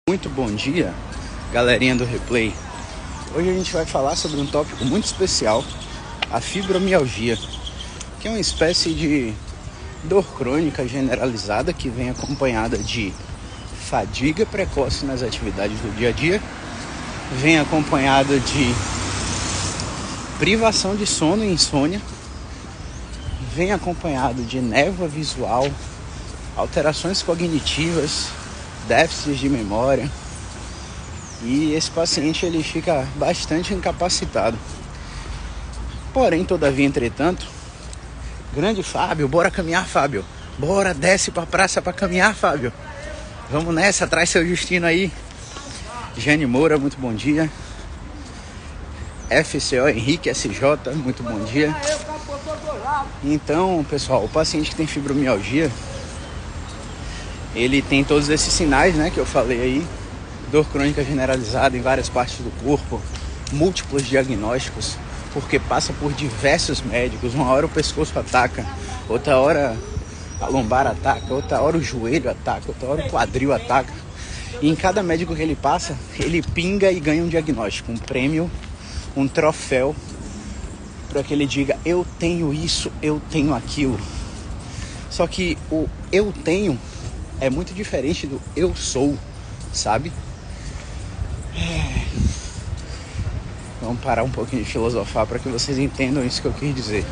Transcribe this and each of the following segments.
Muito bom dia, galerinha do Replay. Hoje a gente vai falar sobre um tópico muito especial, a fibromialgia, que é uma espécie de dor crônica generalizada que vem acompanhada de fadiga precoce nas atividades do dia a dia, vem acompanhada de privação de sono e insônia, vem acompanhado de névoa visual, alterações cognitivas, déficits de memória, e esse paciente ele fica bastante incapacitado. Porém, todavia, entretanto, grande Fábio, bora caminhar, Fábio, bora, desce pra praça pra caminhar, Fábio, vamos nessa, traz seu Justino aí. Jane Moura, muito bom dia. FCO Henrique SJ, muito bom dia. Então, pessoal, o paciente que tem fibromialgia, ele tem todos esses sinais, né, que eu falei aí. Dor crônica generalizada em várias partes do corpo, múltiplos diagnósticos, porque passa por diversos médicos. Uma hora o pescoço ataca, outra hora a lombar ataca, outra hora o joelho ataca, outra hora o quadril ataca. E em cada médico que ele passa, ele pinga e ganha um diagnóstico, um prêmio, um troféu, para que ele diga: eu tenho isso, eu tenho aquilo. Só que o eu tenho é muito diferente do eu sou, sabe? Vamos parar um pouquinho de filosofar para que vocês entendam isso que eu quis dizer.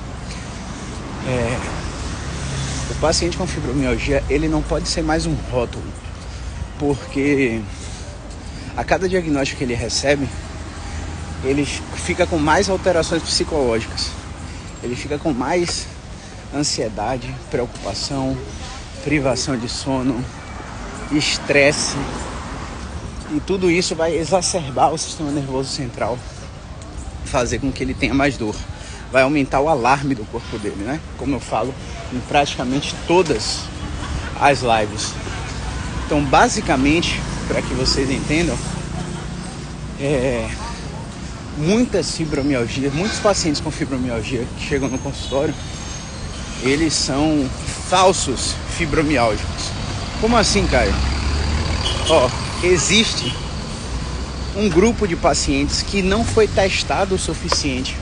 O paciente com fibromialgia, ele não pode ser mais um rótulo, porque a cada diagnóstico que ele recebe, ele fica com mais alterações psicológicas, ele fica com mais ansiedade, preocupação, privação de sono, estresse, e tudo isso vai exacerbar o sistema nervoso central, fazer com que ele tenha mais dor, vai aumentar o alarme do corpo dele, né? Como eu falo em praticamente todas as lives. Então, basicamente, para que vocês entendam, muitos pacientes com fibromialgia que chegam no consultório, eles são falsos fibromiálgicos. Como assim, Caio? Existe um grupo de pacientes que não foi testado o suficiente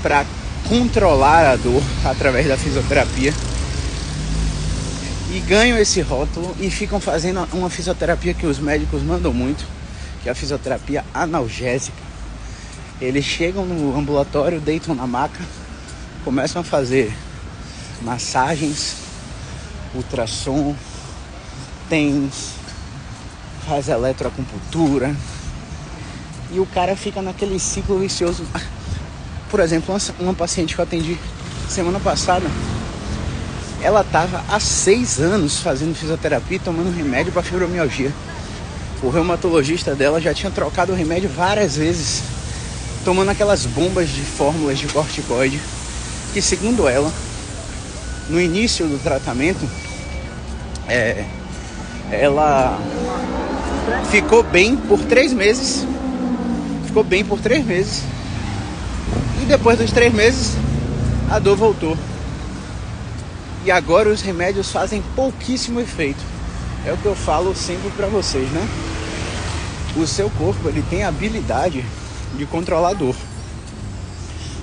para controlar a dor através da fisioterapia e ganham esse rótulo e ficam fazendo uma fisioterapia que os médicos mandam muito, que é a fisioterapia analgésica. Eles chegam no ambulatório, deitam na maca, começam a fazer massagens, ultrassom, TENS, faz eletroacupuntura, e o cara fica naquele ciclo vicioso. Por exemplo, uma paciente que eu atendi semana passada, ela estava há 6 anos fazendo fisioterapia e tomando remédio para fibromialgia. O reumatologista dela já tinha trocado o remédio várias vezes, tomando aquelas bombas de fórmulas de corticoide, que, segundo ela, no início do tratamento, ela ficou bem por 3 meses. E depois dos 3 meses, a dor voltou. E agora os remédios fazem pouquíssimo efeito. É o que eu falo sempre para vocês, né? O seu corpo, ele tem a habilidade de controlar a dor.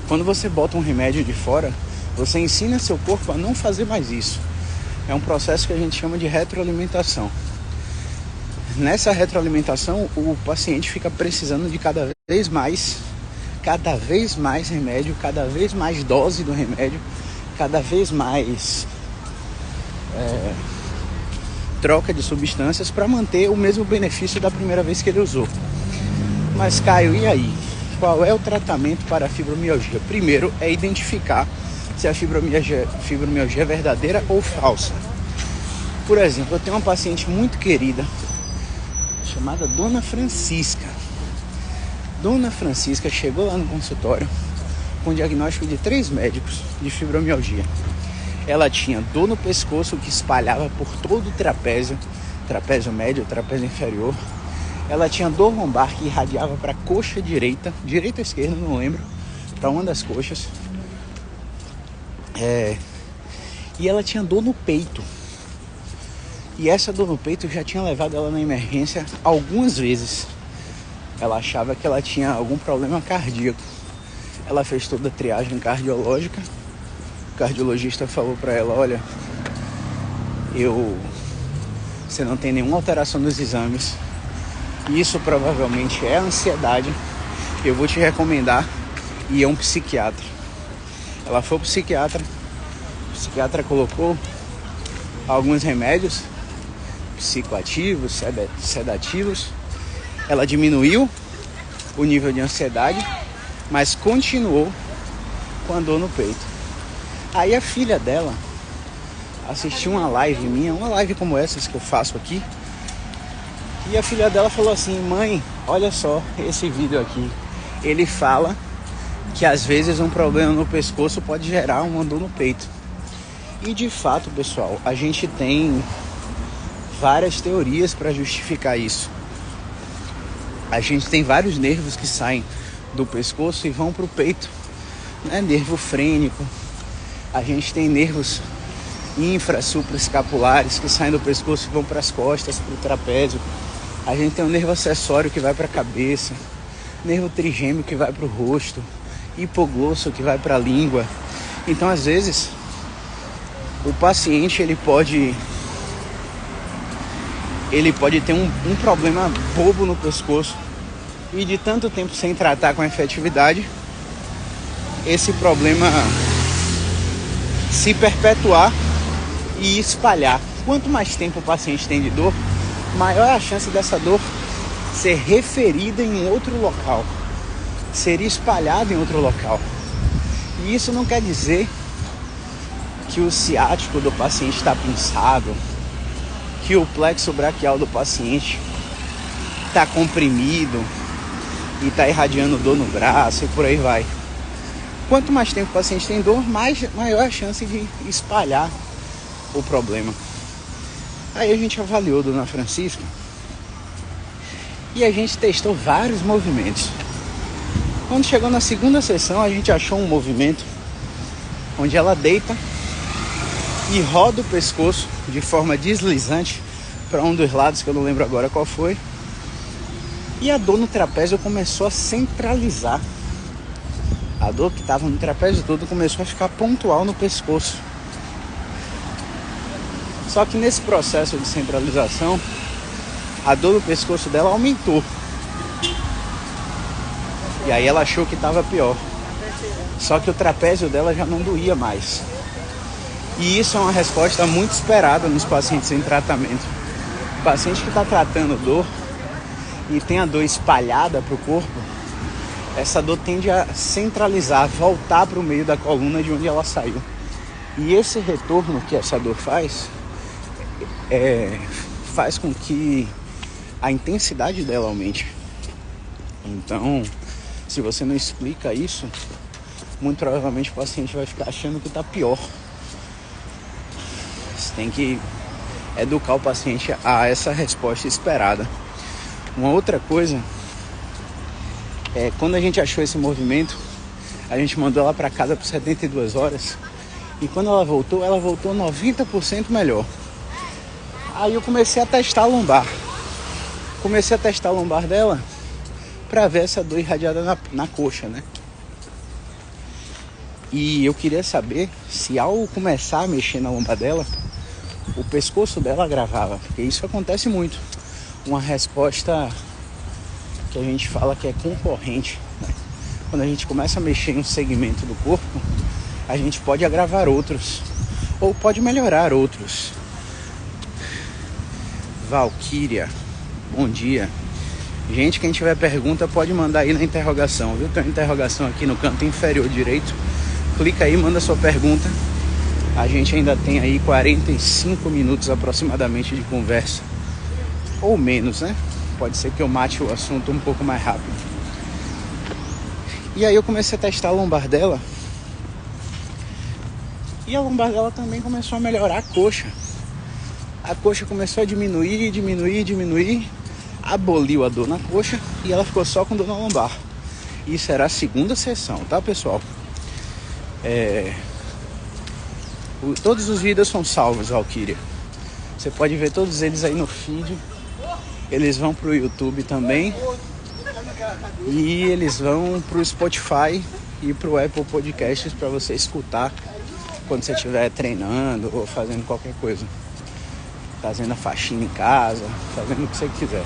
Quando você bota um remédio de fora, você ensina seu corpo a não fazer mais isso. É um processo que a gente chama de retroalimentação. Nessa retroalimentação, o paciente fica precisando de cada vez mais remédio, cada vez mais dose do remédio, cada vez mais troca de substâncias para manter o mesmo benefício da primeira vez que ele usou. Mas, Caio, e aí? Qual é o tratamento para a fibromialgia? Primeiro é identificar se a fibromialgia é verdadeira ou falsa. Por exemplo, eu tenho uma paciente muito querida chamada Dona Francisca. Dona Francisca chegou lá no consultório com diagnóstico de 3 médicos de fibromialgia. Ela tinha dor no pescoço que espalhava por todo o trapézio médio, trapézio inferior. Ela tinha dor lombar que irradiava para a coxa direita ou esquerda, não lembro, para uma das coxas. E ela tinha dor no peito. E essa dor no peito já tinha levado ela na emergência algumas vezes. Ela achava que ela tinha algum problema cardíaco. Ela fez toda a triagem cardiológica. O cardiologista falou para ela, olha, você não tem nenhuma alteração nos exames. Isso provavelmente é ansiedade. Eu vou te recomendar ir a um psiquiatra. Ela foi ao psiquiatra. O psiquiatra colocou alguns remédios psicoativos, sedativos. Ela diminuiu o nível de ansiedade, mas continuou com a dor no peito. Aí a filha dela assistiu uma live minha, uma live como essas que eu faço aqui, e a filha dela falou assim, mãe, olha só esse vídeo aqui. Ele fala que às vezes um problema no pescoço pode gerar uma dor no peito. E de fato, pessoal, a gente tem várias teorias para justificar isso. A gente tem vários nervos que saem do pescoço e vão para o peito, né? Nervo frênico. A gente tem nervos infra-supraescapulares que saem do pescoço e vão para as costas, para o trapézio. A gente tem um nervo acessório que vai para a cabeça, nervo trigêmeo que vai para o rosto, hipoglosso que vai para a língua. Então, às vezes, o paciente ele pode ter um problema bobo no pescoço e de tanto tempo sem tratar com efetividade, esse problema se perpetuar e espalhar. Quanto mais tempo o paciente tem de dor, maior é a chance dessa dor ser referida em outro local, ser espalhada em outro local. E isso não quer dizer que o ciático do paciente está pinçado, que o plexo braquial do paciente está comprimido e está irradiando dor no braço e por aí vai. Quanto mais tempo o paciente tem dor, maior a chance de espalhar o problema. Aí a gente avaliou Dona Francisca e a gente testou vários movimentos. Quando chegou na segunda sessão, a gente achou um movimento onde ela deita e roda o pescoço de forma deslizante para um dos lados, que eu não lembro agora qual foi. E a dor no trapézio começou a centralizar. A dor que estava no trapézio todo começou a ficar pontual no pescoço. Só que nesse processo de centralização, a dor no pescoço dela aumentou. E aí ela achou que estava pior. Só que o trapézio dela já não doía mais. E isso é uma resposta muito esperada nos pacientes em tratamento. O paciente que está tratando dor e tem a dor espalhada para o corpo, essa dor tende a centralizar, voltar para o meio da coluna de onde ela saiu. E esse retorno que essa dor faz com que a intensidade dela aumente. Então, se você não explica isso, muito provavelmente o paciente vai ficar achando que está pior. Você tem que educar o paciente a essa resposta esperada. Uma outra coisa é, quando a gente achou esse movimento, a gente mandou ela para casa por 72 horas. E quando ela voltou 90% melhor. Aí eu comecei a testar a lombar. Comecei a testar a lombar dela para ver essa dor irradiada na coxa, né? E eu queria saber se ao começar a mexer na lombar dela, o pescoço dela agravava. Porque isso acontece muito. Uma resposta que a gente fala que é concorrente, né? Quando a gente começa a mexer em um segmento do corpo, a gente pode agravar outros, ou pode melhorar outros. Valquíria, bom dia. Gente, quem tiver pergunta pode mandar aí na interrogação, viu? Tem uma interrogação aqui no canto inferior direito. Clica aí, manda sua pergunta. A gente ainda tem aí 45 minutos aproximadamente de conversa. Ou menos, né? Pode ser que eu mate o assunto um pouco mais rápido. E aí eu comecei a testar a lombar dela. E a lombar dela também começou a melhorar a coxa. A coxa começou a diminuir. Aboliu a dor na coxa e ela ficou só com dor na lombar. Isso era a segunda sessão, tá, pessoal? Todos os vídeos são salvos, Valquíria. Você pode ver todos eles aí no feed. Eles vão pro YouTube também. E eles vão pro Spotify e pro Apple Podcasts para você escutar quando você estiver treinando ou fazendo qualquer coisa. Fazendo a faxina em casa, fazendo o que você quiser.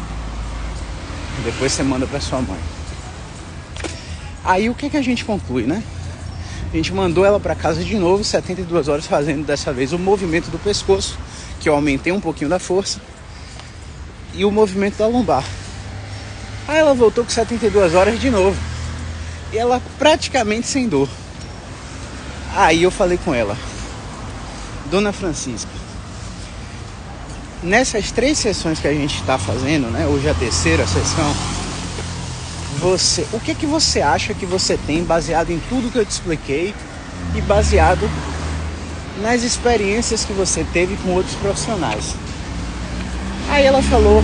Depois você manda pra sua mãe. Aí o que a gente conclui, né? A gente mandou ela pra casa de novo, 72 horas, fazendo dessa vez o movimento do pescoço, que eu aumentei um pouquinho da força, e o movimento da lombar. Aí ela voltou com 72 horas de novo. E ela praticamente sem dor. Aí eu falei com ela: Dona Francisca, nessas 3 sessões que a gente está fazendo, né? Hoje é a 3ª sessão. O que você acha que você tem baseado em tudo que eu te expliquei e baseado nas experiências que você teve com outros profissionais? Aí ela falou: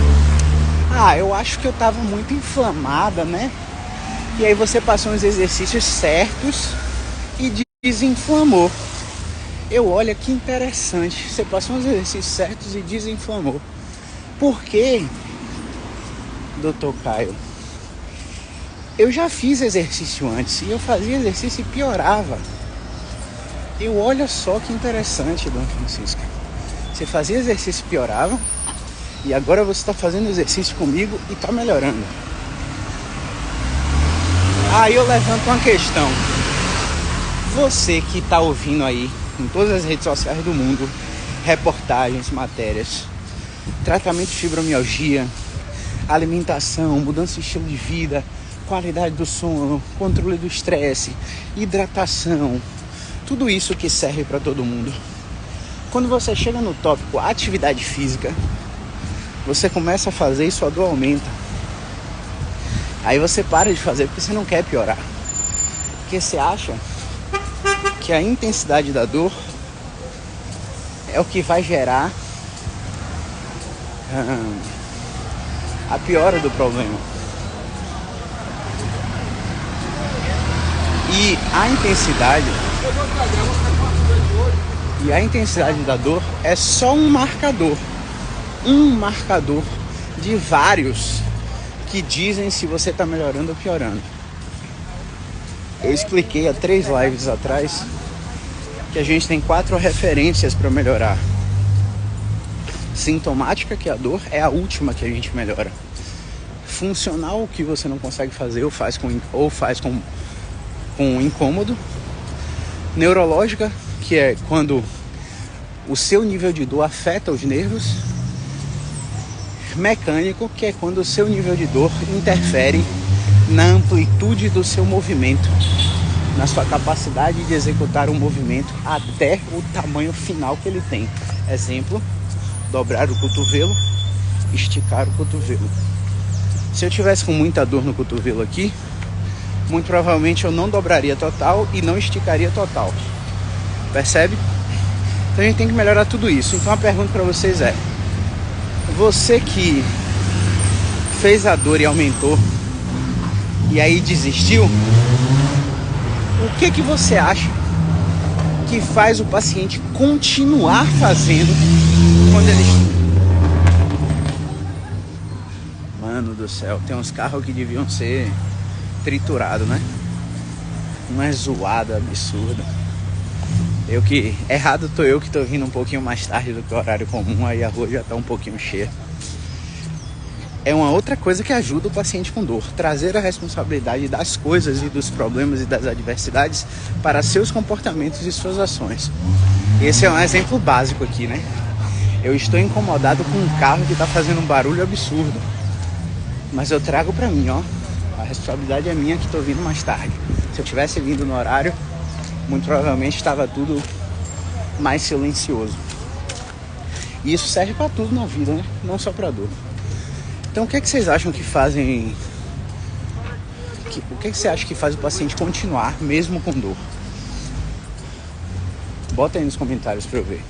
eu acho que eu tava muito inflamada, né? E aí você passou uns exercícios certos e desinflamou. Olha que interessante. Você passou uns exercícios certos e desinflamou. Por quê, doutor Caio? Eu já fiz exercício antes e eu fazia exercício e piorava. Olha só que interessante, dona Francisca. Você fazia exercício e piorava, e agora você está fazendo exercício comigo e está melhorando. Aí eu levanto uma questão. Você que está ouvindo aí em todas as redes sociais do mundo, reportagens, matérias, tratamento de fibromialgia, alimentação, mudança de estilo de vida, qualidade do sono, controle do estresse, hidratação, tudo isso que serve para todo mundo. Quando você chega no tópico atividade física, você começa a fazer e sua dor aumenta. Aí você para de fazer porque você não quer piorar. Porque você acha que a intensidade da dor é o que vai gerar a piora do problema. E a intensidade da dor é só um marcador de vários que dizem se você está melhorando ou piorando. Eu expliquei há 3 lives atrás que a gente tem 4 referências para melhorar. Sintomática, que é a dor, é a última que a gente melhora. Funcional, o que você não consegue fazer ou faz com incômodo. Neurológica, que é quando o seu nível de dor afeta os nervos. Mecânico, que é quando o seu nível de dor interfere na amplitude do seu movimento, na sua capacidade de executar um movimento até o tamanho final que ele tem. Exemplo: dobrar o cotovelo, esticar o cotovelo. Se eu tivesse com muita dor no cotovelo aqui, muito provavelmente eu não dobraria total e não esticaria total. Percebe? Então a gente tem que melhorar tudo isso. Então a pergunta para vocês é: você que fez a dor e aumentou e aí desistiu, o que você acha que faz o paciente continuar fazendo quando ele... Mano do céu, tem uns carros que deviam ser triturados, né? Uma zoada absurda. Errado tô eu que tô vindo um pouquinho mais tarde do que o horário comum, aí a rua já tá um pouquinho cheia. É uma outra coisa que ajuda o paciente com dor: trazer a responsabilidade das coisas e dos problemas e das adversidades para seus comportamentos e suas ações. Esse é um exemplo básico aqui, né? Eu estou incomodado com um carro que está fazendo um barulho absurdo, mas eu trago para mim, a responsabilidade é minha que estou vindo mais tarde. Se eu tivesse vindo no horário, muito provavelmente estava tudo mais silencioso. E isso serve para tudo na vida, né? Não só para dor. Então o que vocês acham que fazem... O que você acha que faz o paciente continuar mesmo com dor? Bota aí nos comentários para eu ver.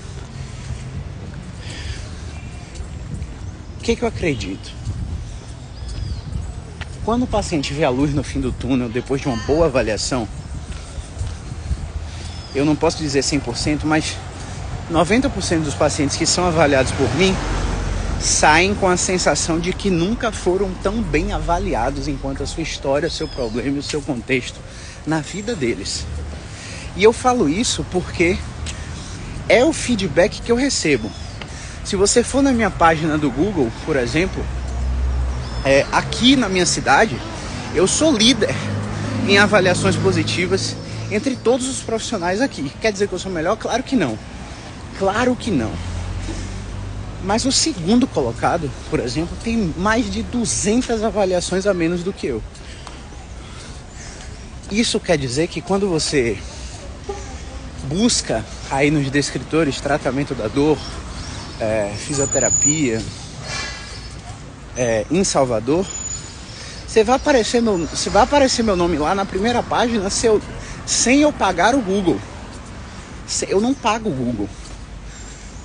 O que eu acredito? Quando o paciente vê a luz no fim do túnel, depois de uma boa avaliação, eu não posso dizer 100%, mas 90% dos pacientes que são avaliados por mim saem com a sensação de que nunca foram tão bem avaliados enquanto a sua história, seu problema e o seu contexto na vida deles. E eu falo isso porque é o feedback que eu recebo. Se você for na minha página do Google, por exemplo, aqui na minha cidade, eu sou líder em avaliações positivas entre todos os profissionais aqui. Quer dizer que eu sou melhor? Claro que não. Claro que não. Mas o segundo colocado, por exemplo, tem mais de 200 avaliações a menos do que eu. Isso quer dizer que quando você busca aí nos descritores tratamento da dor, fisioterapia, em Salvador, vai aparecer meu nome lá na primeira página sem eu pagar o Google. Eu não pago o Google.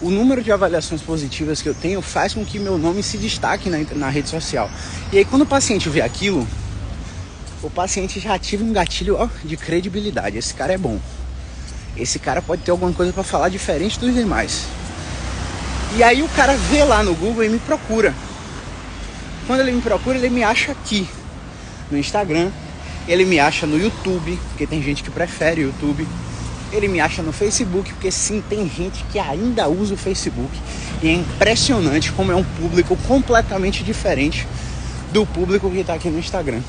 O número de avaliações positivas que eu tenho faz com que meu nome se destaque na rede social. E aí quando o paciente vê aquilo, o paciente já ativa um gatilho de credibilidade. Esse cara é bom. Esse cara pode ter alguma coisa para falar diferente dos demais. E aí o cara vê lá no Google e me procura. Quando ele me procura, ele me acha aqui no Instagram. Ele me acha no YouTube, porque tem gente que prefere o YouTube. Ele me acha no Facebook, porque sim, tem gente que ainda usa o Facebook. E é impressionante como é um público completamente diferente do público que está aqui no Instagram.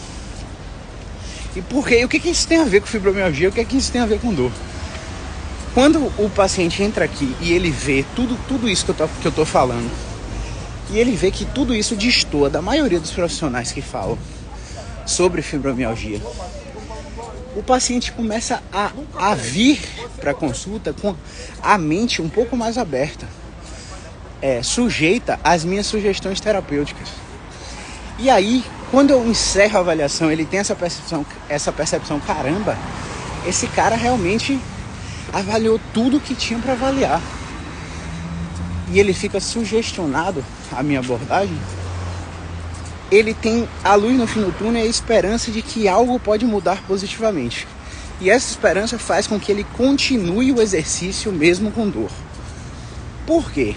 E por quê? O que isso tem a ver com fibromialgia? O que isso tem a ver com dor? Quando o paciente entra aqui e ele vê tudo isso que eu tô falando, e ele vê que tudo isso destoa da maioria dos profissionais que falam sobre fibromialgia, o paciente começa a vir para a consulta com a mente um pouco mais aberta, sujeita às minhas sugestões terapêuticas. E aí, quando eu encerro a avaliação, ele tem essa percepção, caramba, esse cara realmente avaliou tudo que tinha para avaliar. E ele fica sugestionado à minha abordagem. Ele tem a luz no fim do túnel e a esperança de que algo pode mudar positivamente. E essa esperança faz com que ele continue o exercício mesmo com dor. Por quê?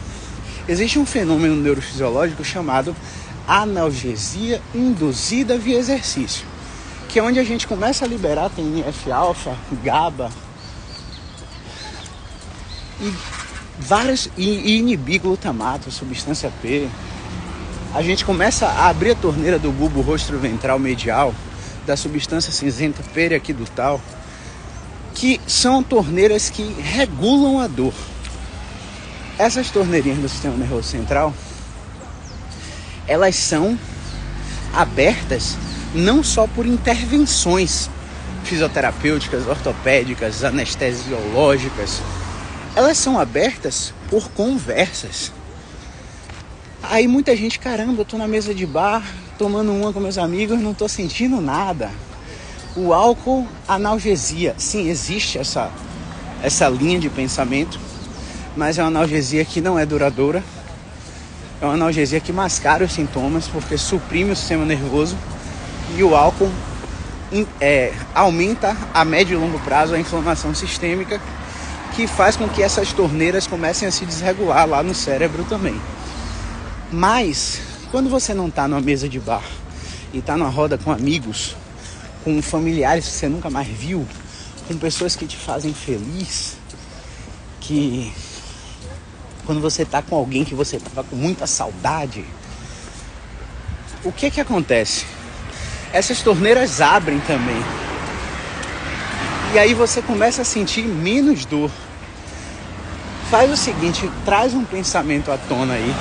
Existe um fenômeno neurofisiológico chamado analgesia induzida via exercício, que é onde a gente começa a liberar TNF-alfa, GABA e inibir glutamato, substância P. A gente começa a abrir a torneira do bulbo rostroventral medial, da substância cinzenta periaquidutal, que são torneiras que regulam a dor. Essas torneirinhas do sistema nervoso central, elas são abertas não só por intervenções fisioterapêuticas, ortopédicas, anestesiológicas, elas são abertas por conversas. Aí muita gente, caramba, eu tô na mesa de bar, tomando uma com meus amigos, não tô sentindo nada. O álcool, analgesia. Sim, existe essa linha de pensamento, mas é uma analgesia que não é duradoura. É uma analgesia que mascara os sintomas, porque suprime o sistema nervoso, e o álcool aumenta a médio e longo prazo a inflamação sistêmica, que faz com que essas torneiras comecem a se desregular lá no cérebro também. Mas, quando você não está numa mesa de bar e está numa roda com amigos, com familiares que você nunca mais viu, com pessoas que te fazem feliz, que quando você está com alguém que você estava com muita saudade, o que acontece? Essas torneiras abrem também. E aí você começa a sentir menos dor. Faz o seguinte, traz um pensamento à tona aí,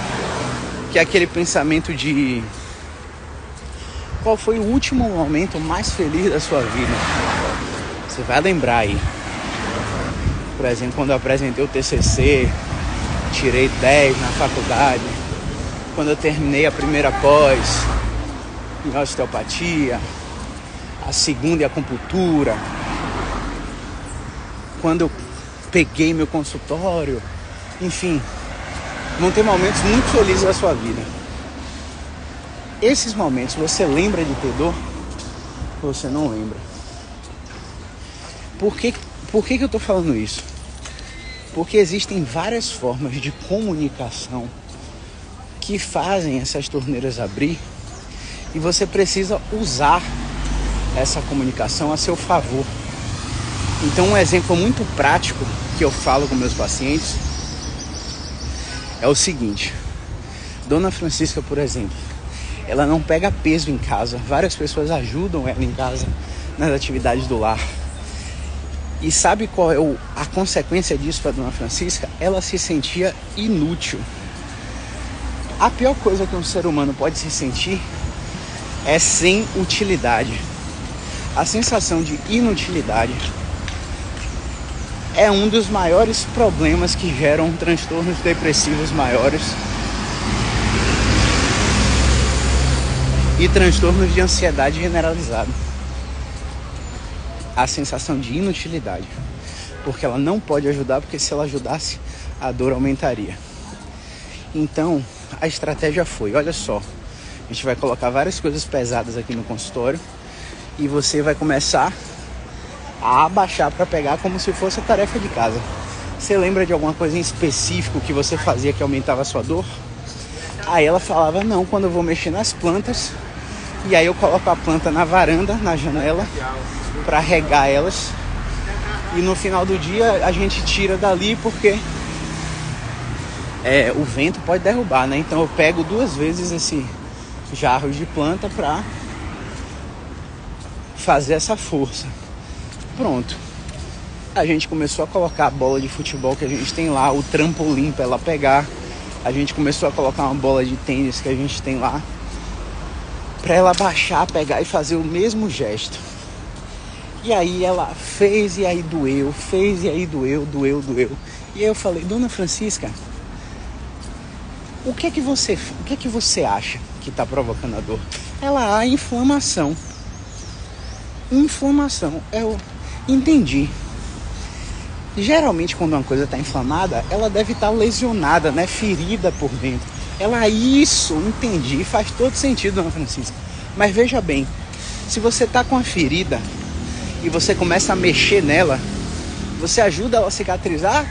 que é aquele pensamento de qual foi o último momento mais feliz da sua vida. Você vai lembrar aí. Por exemplo, quando eu apresentei o TCC, tirei 10 na faculdade, quando eu terminei a primeira pós em osteopatia, a segunda em acupuntura, quando eu peguei meu consultório, enfim, vão ter momentos muito felizes da sua vida. Esses momentos, você lembra de ter dor? Ou você não lembra? Por que eu tô falando isso? Porque existem várias formas de comunicação que fazem essas torneiras abrir e você precisa usar essa comunicação a seu favor. Então, um exemplo muito prático que eu falo com meus pacientes é o seguinte: Dona Francisca, por exemplo, ela não pega peso em casa. Várias pessoas ajudam ela em casa nas atividades do lar. E sabe qual é a consequência disso para Dona Francisca? Ela se sentia inútil. A pior coisa que um ser humano pode se sentir é sem utilidade. A sensação de inutilidade é um dos maiores problemas que geram transtornos depressivos maiores e transtornos de ansiedade generalizado. A sensação de inutilidade, porque ela não pode ajudar, porque se ela ajudasse, a dor aumentaria. Então, a estratégia foi, olha só, a gente vai colocar várias coisas pesadas aqui no consultório e você vai começar a abaixar para pegar como se fosse a tarefa de casa. Você lembra de alguma coisa em específico que você fazia que aumentava a sua dor? Aí ela falava, não, quando eu vou mexer nas plantas, e aí eu coloco a planta na varanda, na janela, para regar elas, e no final do dia a gente tira dali porque o vento pode derrubar, né? Então eu pego 2 vezes esse jarro de planta para fazer essa força. Pronto. A gente começou a colocar a bola de futebol que a gente tem lá, o trampolim para ela pegar. A gente começou a colocar uma bola de tênis que a gente tem lá, para ela baixar, pegar e fazer o mesmo gesto. E aí ela fez e aí doeu, fez e aí doeu. E aí eu falei, Dona Francisca, o que é que você acha que está provocando a dor? Ela, a inflamação. Inflamação, eu entendi. Geralmente quando uma coisa está inflamada, ela deve estar lesionada, né? Ferida por dentro. Ela, isso, entendi, faz todo sentido, Dona Francisca. Mas veja bem, se você está com a ferida e você começa a mexer nela, você ajuda ela a cicatrizar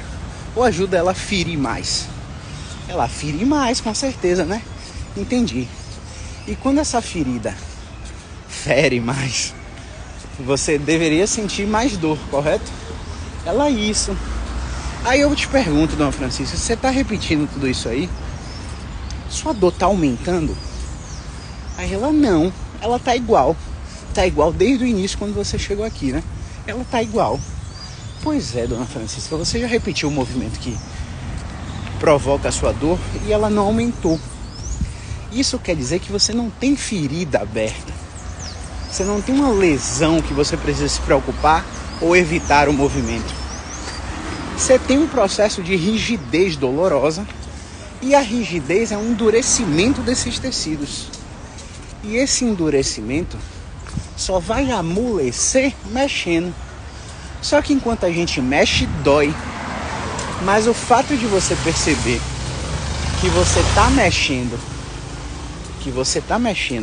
ou ajuda ela a ferir mais? Ela ferir mais, com certeza, né? Entendi. E quando essa ferida fere mais, você deveria sentir mais dor, correto? Ela, isso. Aí eu te pergunto, Dona Francisca, você tá repetindo tudo isso aí? Sua dor tá aumentando? Aí ela, não, ela tá igual. Tá igual desde o início quando você chegou aqui, né? Ela tá igual. Pois é, Dona Francisca, você já repetiu o movimento que provoca a sua dor e ela não aumentou. Isso quer dizer que você não tem ferida aberta. Você não tem uma lesão que você precisa se preocupar ou evitar o movimento. Você tem um processo de rigidez dolorosa e a rigidez é um endurecimento desses tecidos. E esse endurecimento só vai amolecer mexendo. Só que enquanto a gente mexe, dói. Mas o fato de você perceber que você está mexendo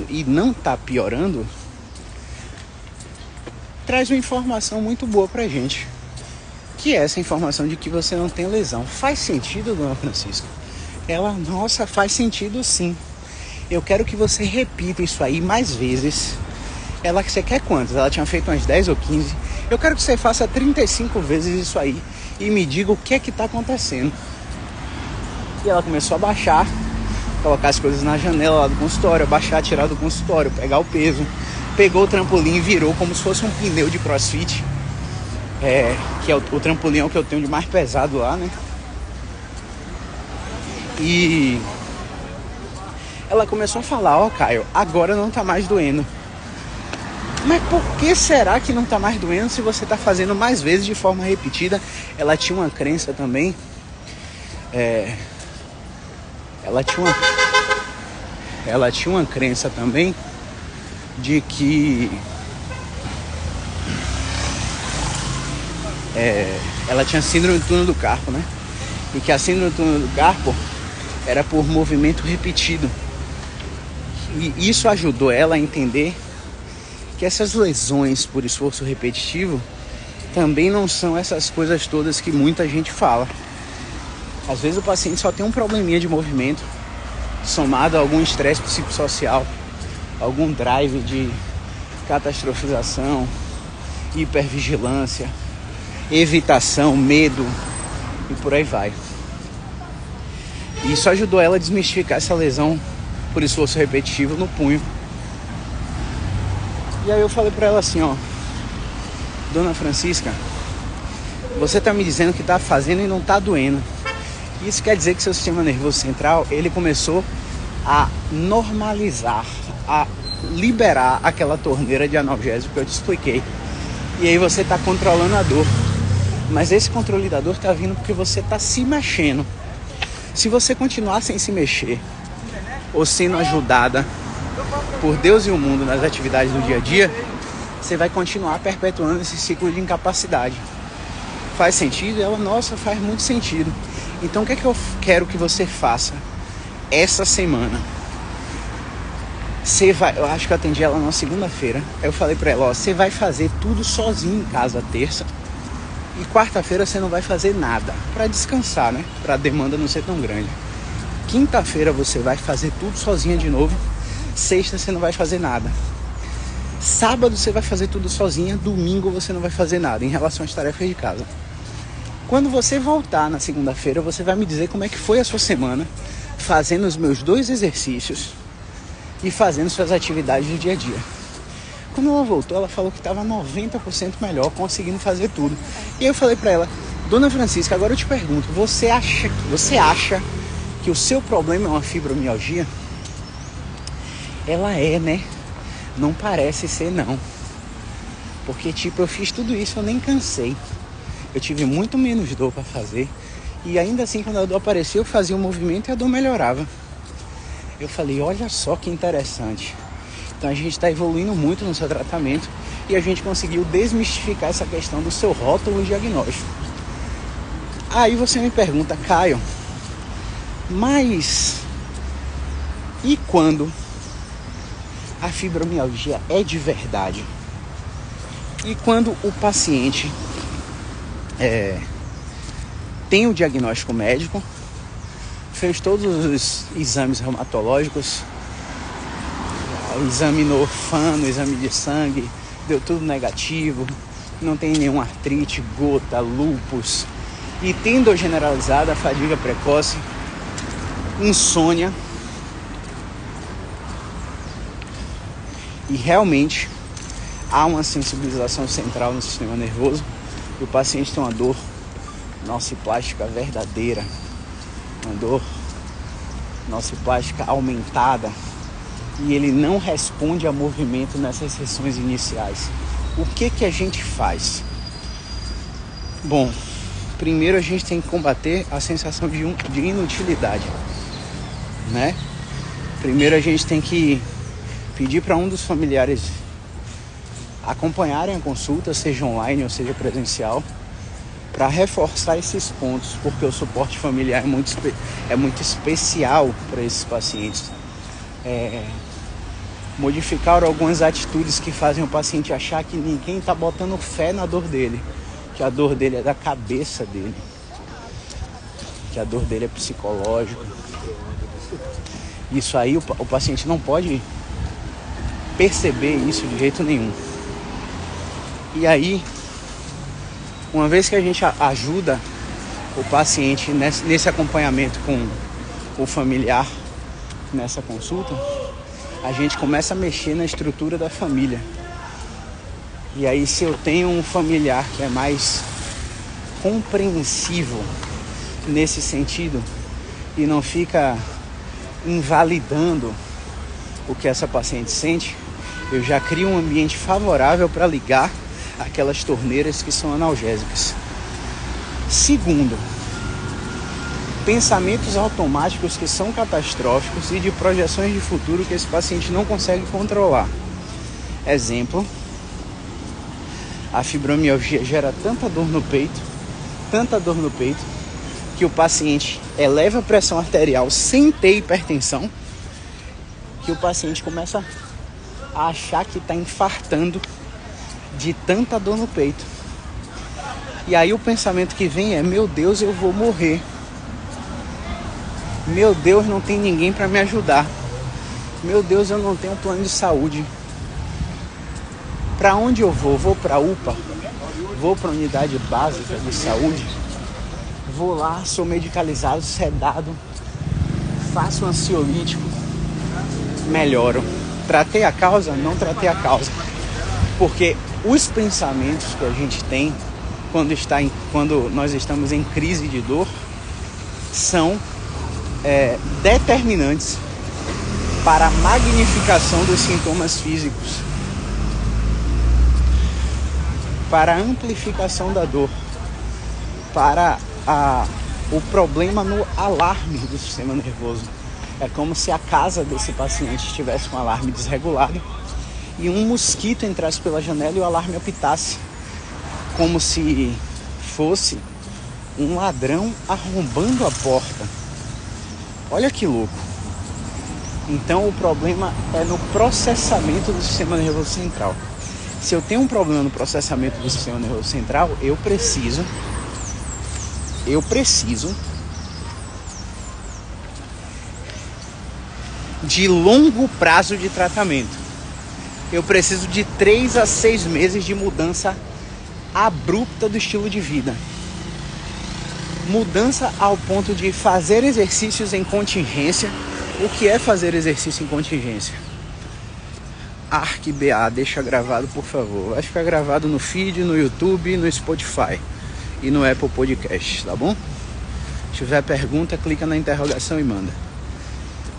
e não está piorando, traz uma informação muito boa pra gente, que é essa informação de que você não tem lesão. Faz sentido, Dona Francisca? Ela, nossa, faz sentido sim. Eu quero que você repita isso aí mais vezes. Ela, que você quer quantas? Ela tinha feito umas 10 ou 15. Eu quero que você faça 35 vezes isso aí e me diga o que é que tá acontecendo. E ela começou a baixar, colocar as coisas na janela lá do consultório, abaixar, tirar do consultório, pegar o peso. Pegou o trampolim e virou como se fosse um pneu de crossfit. Que é o trampolim é o que eu tenho de mais pesado lá, né? E ela começou a falar, ó, Caio, agora não tá mais doendo. Mas por que será que não tá mais doendo se você tá fazendo mais vezes de forma repetida? Ela tinha uma crença também. Ela tinha uma crença também de que ela tinha síndrome do túnel do carpo, né? E que a síndrome do túnel do carpo era por movimento repetido. E isso ajudou ela a entender que essas lesões por esforço repetitivo também não são essas coisas todas que muita gente fala. Às vezes o paciente só tem um probleminha de movimento, somado a algum estresse psicossocial, algum drive de catastrofização, hipervigilância, evitação, medo e por aí vai. E isso ajudou ela a desmistificar essa lesão por esforço repetitivo no punho. E aí eu falei pra ela assim, ó: Dona Francisca, você tá me dizendo que tá fazendo e não tá doendo. Isso quer dizer que seu sistema nervoso central, ele começou a normalizar, a liberar aquela torneira de analgésico que eu te expliquei. E aí você tá controlando a dor. Mas esse controle da dor tá vindo porque você tá se mexendo. Se você continuar sem se mexer, ou sendo ajudada por Deus e o mundo nas atividades do dia a dia, você vai continuar perpetuando esse ciclo de incapacidade. Faz sentido? Ela, nossa, faz muito sentido. Então o que é que eu quero que você faça essa semana? Você vai, eu acho que eu atendi ela na segunda-feira. Aí eu falei pra ela, ó, você vai fazer tudo sozinho em casa terça. E quarta-feira você não vai fazer nada, pra descansar, né? Pra demanda não ser tão grande. Quinta-feira você vai fazer tudo sozinha de novo. Sexta você não vai fazer nada. Sábado você vai fazer tudo sozinha. Domingo você não vai fazer nada em relação às tarefas de casa. Quando você voltar na segunda-feira, você vai me dizer como é que foi a sua semana, fazendo os meus 2 exercícios e fazendo suas atividades do dia a dia. Quando ela voltou, ela falou que estava 90% melhor, conseguindo fazer tudo. E eu falei pra ela, Dona Francisca, agora eu te pergunto, você acha que o seu problema é uma fibromialgia? Ela é, né? Não parece ser, não. Porque, tipo, eu fiz tudo isso, eu nem cansei. Eu tive muito menos dor para fazer. E ainda assim, quando a dor aparecia, eu fazia um movimento e a dor melhorava. Eu falei, olha só que interessante. Então a gente está evoluindo muito no seu tratamento. E a gente conseguiu desmistificar essa questão do seu rótulo diagnóstico. Aí você me pergunta, Caio, mas e quando a fibromialgia é de verdade? E quando o paciente tem o diagnóstico médico, fez todos os exames reumatológicos, examinou fano, exame de sangue, deu tudo negativo, não tem nenhuma artrite, gota, lúpus, e tem dor generalizada, fadiga precoce, insônia, e realmente há uma sensibilização central no sistema nervoso, e o paciente tem uma dor nociplástica verdadeira, uma dor nociplástica aumentada, e ele não responde a movimento nessas sessões iniciais. O que a gente faz? Bom, primeiro a gente tem que combater a sensação de inutilidade, né? Primeiro a gente tem que pedir para um dos familiares acompanharem a consulta, seja online ou seja presencial, para reforçar esses pontos, porque o suporte familiar é muito especial para esses pacientes. Modificar algumas atitudes que fazem o paciente achar que ninguém está botando fé na dor dele, que a dor dele é da cabeça dele, que a dor dele é psicológica. Isso aí o paciente não pode perceber isso de jeito nenhum. E aí, uma vez que a gente ajuda o paciente nesse acompanhamento com o familiar, nessa consulta, a gente começa a mexer na estrutura da família. E aí, se eu tenho um familiar que é mais compreensivo nesse sentido e não fica invalidando o que essa paciente sente, eu já crio um ambiente favorável para ligar aquelas torneiras que são analgésicas. Segundo, pensamentos automáticos que são catastróficos e de projeções de futuro que esse paciente não consegue controlar. Exemplo, a fibromialgia gera tanta dor no peito, que o paciente eleva a pressão arterial sem ter hipertensão, que o paciente começa a achar que está infartando de tanta dor no peito. E aí o pensamento que vem é, meu Deus, eu vou morrer. Meu Deus, não tem ninguém para me ajudar. Meu Deus, eu não tenho plano de saúde. Para onde eu vou? Vou para a UPA? Vou para a unidade básica de saúde? Vou lá, sou medicalizado, sedado, faço ansiolítico, melhoro. Tratei a causa? Não tratei a causa. Porque os pensamentos que a gente tem quando nós estamos em crise de dor são determinantes para a magnificação dos sintomas físicos, para a amplificação da dor, para o problema no alarme do sistema nervoso. É como se a casa desse paciente estivesse com o alarme desregulado e um mosquito entrasse pela janela e o alarme apitasse, como se fosse um ladrão arrombando a porta. Olha que louco. Então o problema é no processamento do sistema nervoso central. Se eu tenho um problema no processamento do sistema nervoso central, eu preciso de longo prazo de tratamento. Eu preciso de 3 a 6 meses de mudança abrupta do estilo de vida. Mudança ao ponto de fazer exercícios em contingência. O que é fazer exercício em contingência? ArcBA, deixa gravado, por favor. Vai ficar gravado no feed, no YouTube, no Spotify e no Apple Podcast, tá bom? Se tiver pergunta, clica na interrogação e manda.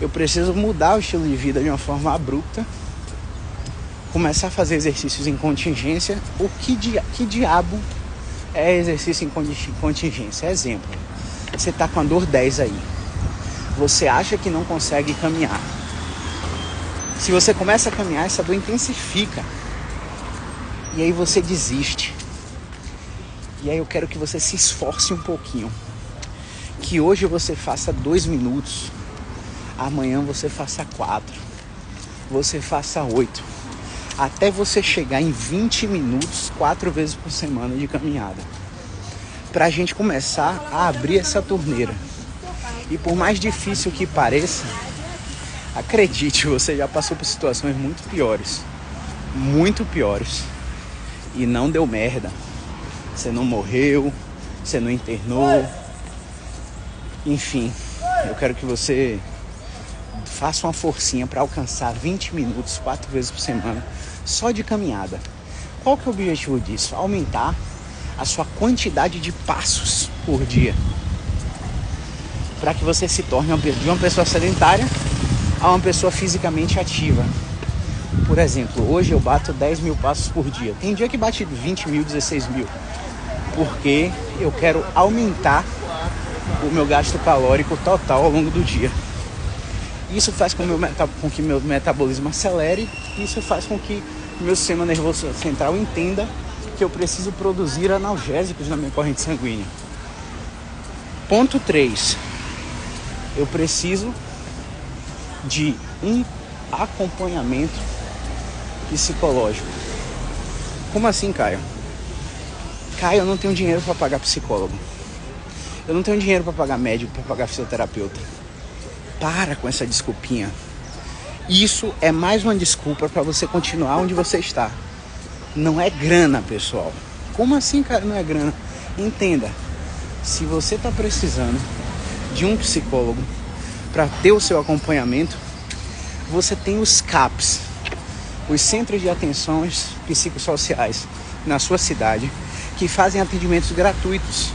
Eu preciso mudar o estilo de vida de uma forma abrupta, começar a fazer exercícios em contingência. Que diabo é exercício em contingência? Exemplo, você tá com a dor 10 aí, você acha que não consegue caminhar. Se você começa a caminhar, essa dor intensifica e aí você desiste. E aí eu quero que você se esforce um pouquinho, que hoje você faça 2 minutos, amanhã você faça 4, você faça 8, até você chegar em 20 minutos 4 vezes por semana de caminhada, pra gente começar a abrir essa torneira. E por mais difícil que pareça, acredite, você já passou por situações muito piores, e não deu merda. Você não morreu, você não internou, enfim, eu quero que você faça uma forcinha para alcançar 20 minutos 4 vezes por semana só de caminhada. Qual que é o objetivo disso? Aumentar a sua quantidade de passos por dia, para que você se torne de uma pessoa sedentária a uma pessoa fisicamente ativa. Por exemplo, hoje eu bato 10 mil passos por dia. Tem dia que bate 20 mil, 16 mil, porque eu quero aumentar o meu gasto calórico total ao longo do dia. Isso faz com que meu metabolismo acelere. Isso faz com que meu sistema nervoso central entenda que eu preciso produzir analgésicos na minha corrente sanguínea. Ponto 3. Eu preciso de um acompanhamento psicológico. Como assim, Caio? Caio, eu não tenho dinheiro para pagar psicólogo. Eu não tenho dinheiro para pagar médico, para pagar fisioterapeuta. Para com essa desculpinha. Isso é mais uma desculpa para você continuar onde você está. Não é grana, pessoal. Como assim, cara, não é grana? Entenda, se você está precisando de um psicólogo para ter o seu acompanhamento, você tem os CAPs, os Centros de Atenções Psicossociais na sua cidade, que fazem atendimentos gratuitos.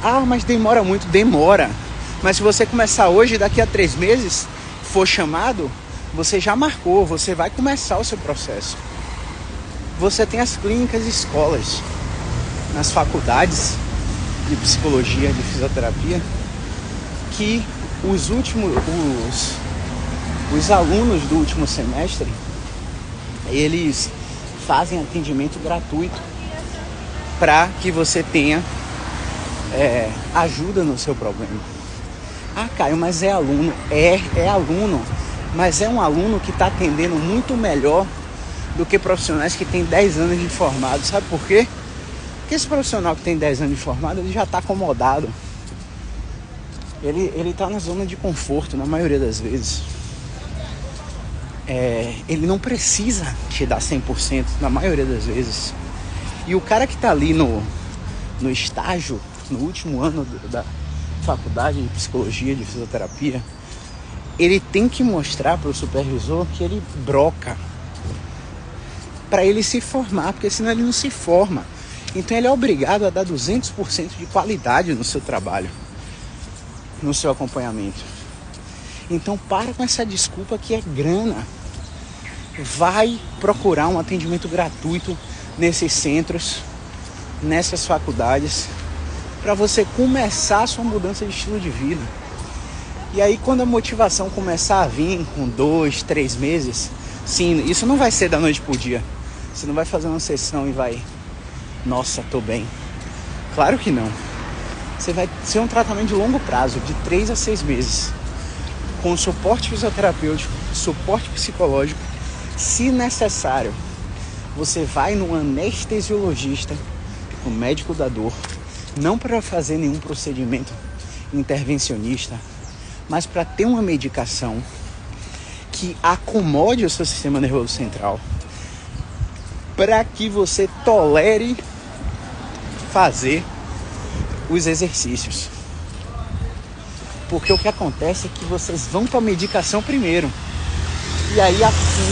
Ah, mas demora muito. Demora. Mas se você começar hoje, daqui a 3 meses, for chamado, você já marcou, você vai começar o seu processo. Você tem as clínicas e escolas, nas faculdades de psicologia, de fisioterapia, que os alunos do último semestre, eles fazem atendimento gratuito para que você tenha ajuda no seu problema. Ah, Caio, mas é aluno. É aluno, mas é um aluno que está atendendo muito melhor do que profissionais que têm 10 anos de formado. Sabe por quê? Porque esse profissional que tem 10 anos de formado, ele já está acomodado. Ele tá na zona de conforto na maioria das vezes. Ele não precisa te dar 100% na maioria das vezes. E o cara que tá ali no estágio, no último ano da faculdade de psicologia, de fisioterapia, ele tem que mostrar para o supervisor que ele broca para ele se formar, porque senão ele não se forma. Então ele é obrigado a dar 200% de qualidade no seu trabalho, no seu acompanhamento. Então para com essa desculpa que é grana. Vai procurar um atendimento gratuito nesses centros, nessas faculdades, para você começar a sua mudança de estilo de vida. E aí quando a motivação começar a vir com 2, 3 meses, sim, isso não vai ser da noite pro dia. Você não vai fazer uma sessão e vai, nossa, tô bem. Claro que não. Você vai ser um tratamento de longo prazo, de 3 a 6 meses, com suporte fisioterapêutico, suporte psicológico. Se necessário, você vai no anestesiologista, no médico da dor, não para fazer nenhum procedimento intervencionista, mas para ter uma medicação que acomode o seu sistema nervoso central, para que você tolere fazer os exercícios. Porque o que acontece é que vocês vão para a medicação primeiro. E aí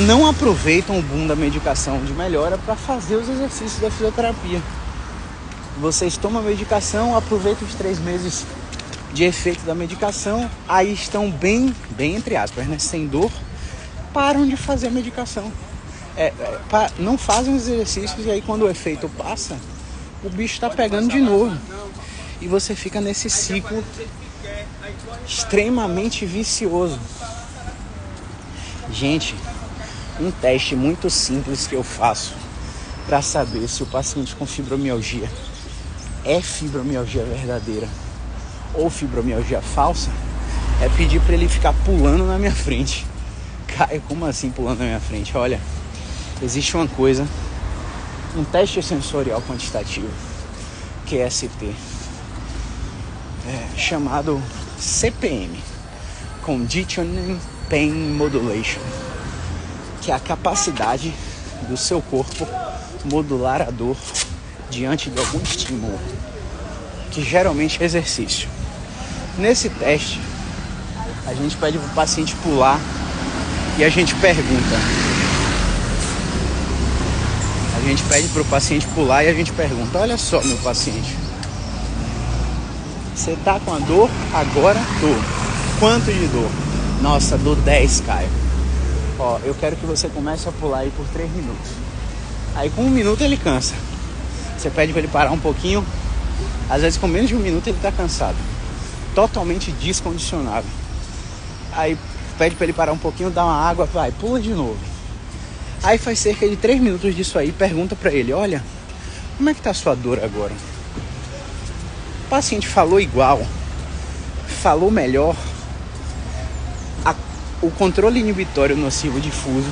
não aproveitam o boom da medicação de melhora para fazer os exercícios da fisioterapia. Vocês tomam a medicação, aproveitam os 3 meses de efeito da medicação, aí estão bem entre aspas, né? Sem dor, param de fazer a medicação. Não fazem os exercícios e aí quando o efeito passa, o bicho está pegando de novo. E você fica nesse ciclo extremamente vicioso. Gente, um teste muito simples que eu faço para saber se o paciente com fibromialgia é fibromialgia verdadeira ou fibromialgia falsa é pedir para ele ficar pulando na minha frente. Caio, como assim pulando na minha frente? Olha, existe uma coisa, um teste sensorial quantitativo, QST, chamado CPM, Conditioning Pain Modulation, que é a capacidade do seu corpo modular a dor diante de algum estímulo, que geralmente é exercício. Nesse teste, a gente pede para o paciente pular e a gente pergunta. A gente pede para o paciente pular e a gente pergunta: olha só, meu paciente, você tá com a dor? Agora tô. Quanto de dor? Nossa, dor 10, Caio. Ó, eu quero que você comece a pular aí por 3 minutos. Aí com 1 minuto ele cansa. Você pede para ele parar um pouquinho. Às vezes com menos de 1 minuto ele tá cansado, totalmente descondicionado. Aí pede para ele parar um pouquinho, dá uma água, vai, pula de novo. Aí faz cerca de 3 minutos disso aí, pergunta para ele: olha, como é que tá a sua dor agora? O paciente falou igual, falou melhor, o controle inibitório nocivo difuso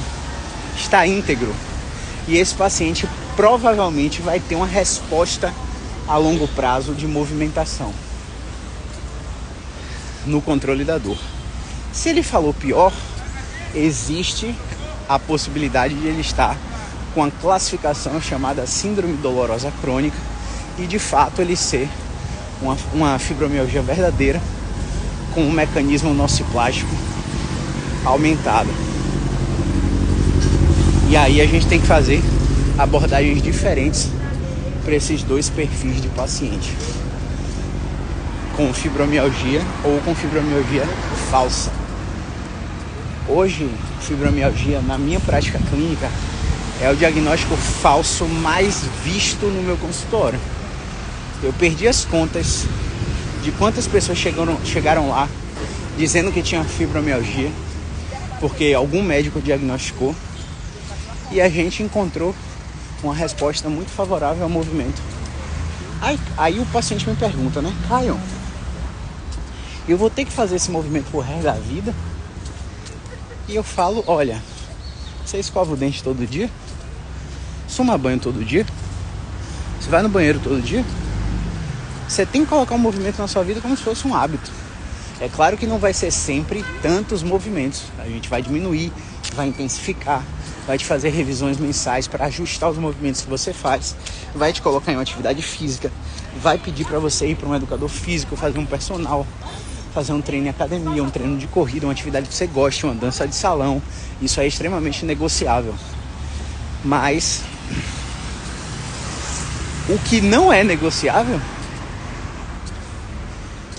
está íntegro e esse paciente provavelmente vai ter uma resposta a longo prazo de movimentação no controle da dor. Se ele falou pior, existe a possibilidade de ele estar com a classificação chamada síndrome dolorosa crônica e de fato ele ser uma fibromialgia verdadeira com um mecanismo nociplástico aumentado. E aí a gente tem que fazer abordagens diferentes para esses 2 perfis de paciente, com fibromialgia ou com fibromialgia falsa. Hoje, fibromialgia, na minha prática clínica, é o diagnóstico falso mais visto no meu consultório. Eu perdi as contas de quantas pessoas chegaram lá dizendo que tinha fibromialgia, porque algum médico diagnosticou, e a gente encontrou uma resposta muito favorável ao movimento. Aí o paciente me pergunta, né: Caio, eu vou ter que fazer esse movimento pro resto da vida? E eu falo: olha, você escova o dente todo dia? Toma banho todo dia? Você vai no banheiro todo dia? Você tem que colocar um movimento na sua vida como se fosse um hábito. É claro que não vai ser sempre tantos movimentos. A gente vai diminuir, vai intensificar, vai te fazer revisões mensais para ajustar os movimentos que você faz, vai te colocar em uma atividade física, vai pedir para você ir para um educador físico, fazer um personal, fazer um treino em academia, um treino de corrida, uma atividade que você goste, uma dança de salão. Isso é extremamente negociável. Mas o que não é negociável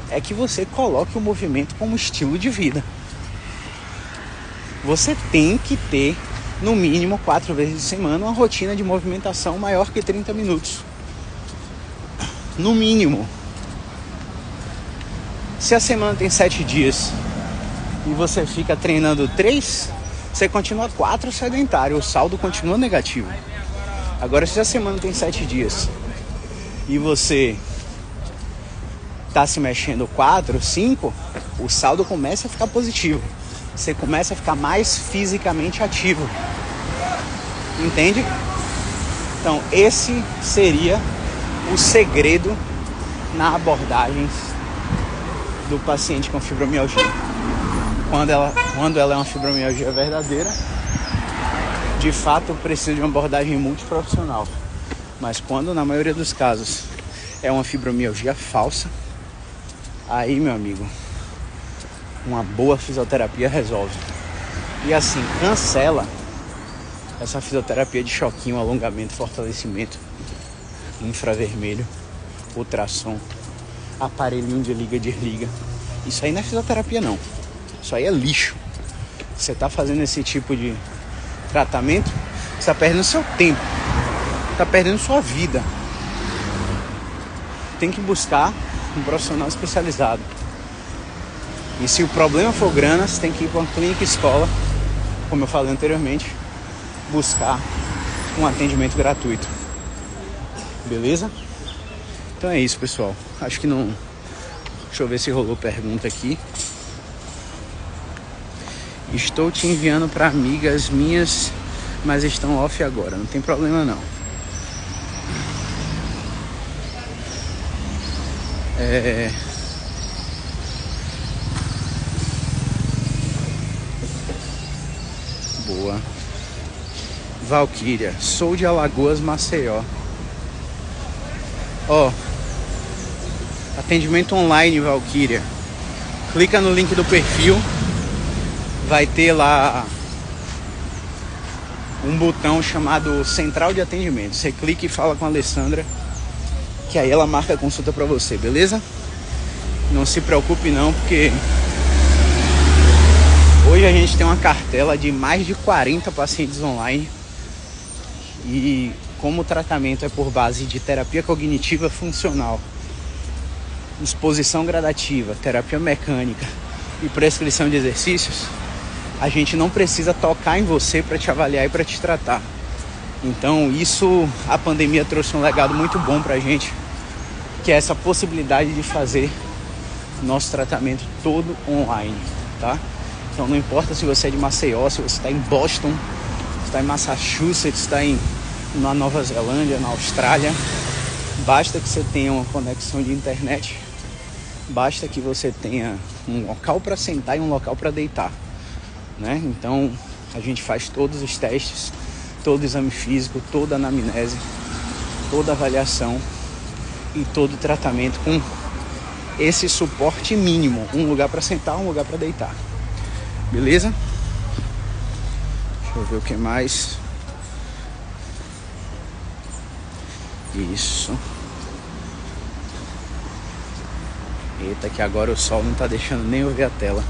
é que você coloque o movimento como estilo de vida. Você tem que ter, no mínimo, 4 vezes por semana, uma rotina de movimentação maior que 30 minutos. No mínimo. Se a semana tem 7 dias e você fica treinando 3, você continua 4 sedentário, o saldo continua negativo. Agora, se a semana tem 7 dias e você tá se mexendo 4, 5, o saldo começa a ficar positivo. Você começa a ficar mais fisicamente ativo. Entende? Então, esse seria o segredo na abordagem do paciente com fibromialgia. Quando ela é uma fibromialgia verdadeira, de fato precisa de uma abordagem multiprofissional. Mas quando, na maioria dos casos, é uma fibromialgia falsa, aí, meu amigo, uma boa fisioterapia resolve. E assim, cancela essa fisioterapia de choquinho, alongamento, fortalecimento, infravermelho, ultrassom, aparelhinho de liga, desliga. Isso aí não é fisioterapia não. Isso aí é lixo. Você tá fazendo esse tipo de tratamento, você tá perdendo seu tempo, tá perdendo sua vida. Tem que buscar um profissional especializado. E se o problema for grana, você tem que ir para uma clínica escola, como eu falei anteriormente, buscar um atendimento gratuito. Beleza? Então é isso, pessoal. Acho que não... Deixa eu ver se rolou pergunta aqui. Estou te enviando para amigas minhas, mas estão off agora. Não tem problema não. Boa. Valquíria, sou de Alagoas, Maceió. Ó, atendimento online, Valquíria. Clica no link do perfil. Vai ter lá um botão chamado Central de Atendimento. Você clica e fala com a Alessandra, que aí ela marca a consulta pra você, beleza? Não se preocupe não, porque hoje a gente tem uma cartela de mais de 40 pacientes online. E como o tratamento é por base de terapia cognitiva funcional, exposição gradativa, terapia mecânica e prescrição de exercícios, a gente não precisa tocar em você para te avaliar e para te tratar. Então isso, a pandemia trouxe um legado muito bom pra gente, que é essa possibilidade de fazer nosso tratamento todo online, tá? Então não importa se você é de Maceió, se você está em Boston, se está em Massachusetts, está na Nova Zelândia, na Austrália, basta que você tenha uma conexão de internet, basta que você tenha um local para sentar e um local para deitar, né? Então a gente faz todos os testes, todo exame físico, toda anamnese, toda avaliação e todo o tratamento com esse suporte mínimo, um lugar para sentar, um lugar para deitar, beleza? Deixa eu ver o que mais. Isso. Eita, que agora o sol não tá deixando nem eu ver a tela.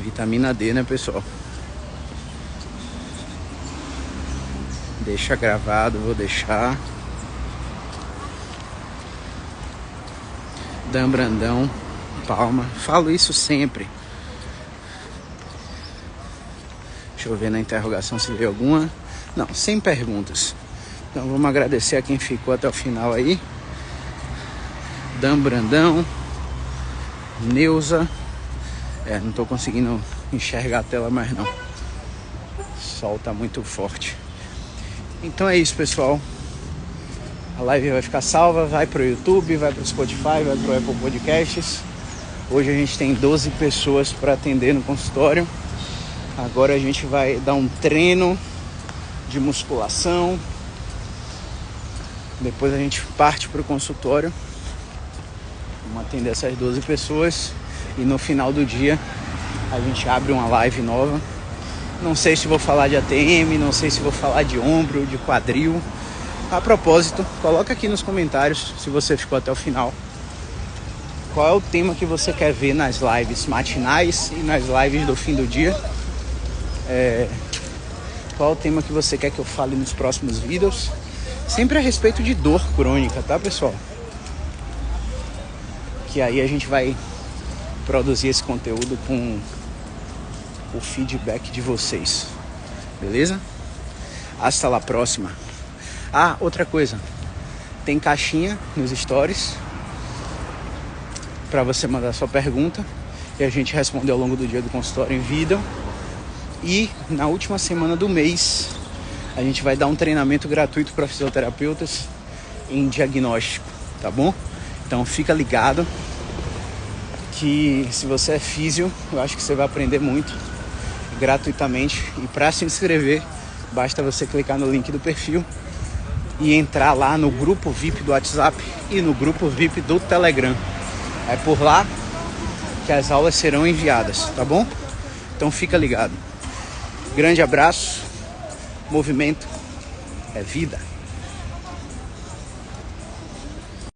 Vitamina D, né, pessoal? Deixa gravado, vou deixar. Dan Brandão, Palma. Falo isso sempre. Deixa eu ver na interrogação se veio alguma. Não, sem perguntas. Então vamos agradecer a quem ficou até o final aí. Dan Brandão, Neuza. Não tô conseguindo enxergar a tela mais não. O sol tá muito forte. Então é isso, pessoal. A live vai ficar salva, vai pro YouTube, vai pro Spotify, vai pro Apple Podcasts. Hoje a gente tem 12 pessoas para atender no consultório. Agora a gente vai dar um treino de musculação. Depois a gente parte pro consultório. Vamos atender essas 12 pessoas. E no final do dia a gente abre uma live nova. Não sei se vou falar de ATM, não sei se vou falar de ombro, de quadril. A propósito, coloca aqui nos comentários, se você ficou até o final, qual é o tema que você quer ver nas lives matinais e nas lives do fim do dia. Qual é o tema que você quer que eu fale nos próximos vídeos. Sempre a respeito de dor crônica, tá, pessoal? Que aí a gente vai produzir esse conteúdo com o feedback de vocês. Beleza? Hasta la próxima. Ah, outra coisa. Tem caixinha nos stories para você mandar sua pergunta e a gente responde ao longo do dia do consultório em vídeo. E na última semana do mês a gente vai dar um treinamento gratuito para fisioterapeutas em diagnóstico, tá bom? Então fica ligado que se você é físio, eu acho que você vai aprender muito gratuitamente. E para se inscrever, basta você clicar no link do perfil e entrar lá no grupo VIP do WhatsApp e no grupo VIP do Telegram. É por lá que as aulas serão enviadas, tá bom? Então fica ligado. Grande abraço. Movimento é vida.